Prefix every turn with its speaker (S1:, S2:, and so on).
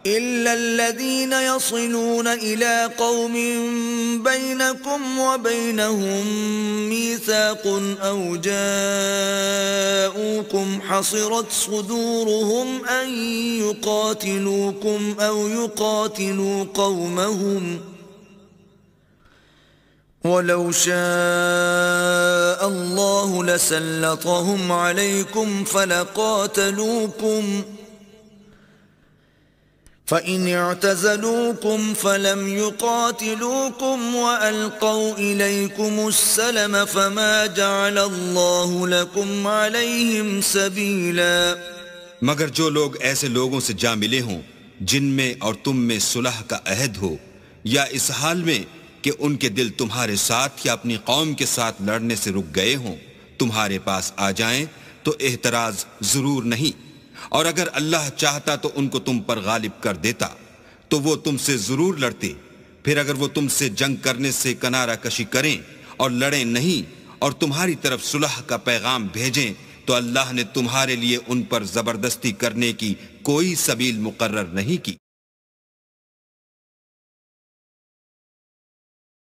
S1: إلا الذين يصلون إلى قوم بينكم وبينهم ميثاق أو جاءوكم حصرت صدورهم أن يقاتلوكم أو يقاتلوا قومهم ولو شاء الله لسلطهم عليكم فلقاتلوكم فإن اعتزلوكم فلم يقاتلوكم وألقوا إليكم السلم فما جعل الله لكم عليهم سبيلا।
S2: मगर जो लोग ऐसे लोगों से जा मिले हों जिनमें और तुम में सुलह का अहद हो, या इस हाल में कि उनके दिल तुम्हारे साथ या अपनी कौम के साथ लड़ने से रुक गए हों, तुम्हारे पास आ जाएं तो एहतराज जरूर नहीं, और अगर अल्लाह चाहता तो उनको तुम पर गालिब कर देता तो वो तुमसे जरूर लड़ते। फिर अगर वो तुमसे जंग करने से किनारा कशी करें और लड़ें नहीं और तुम्हारी तरफ सुलह का पैगाम भेजें तो अल्लाह ने तुम्हारे लिए उन पर जबरदस्ती करने की कोई सबील मुकर्रर नहीं की।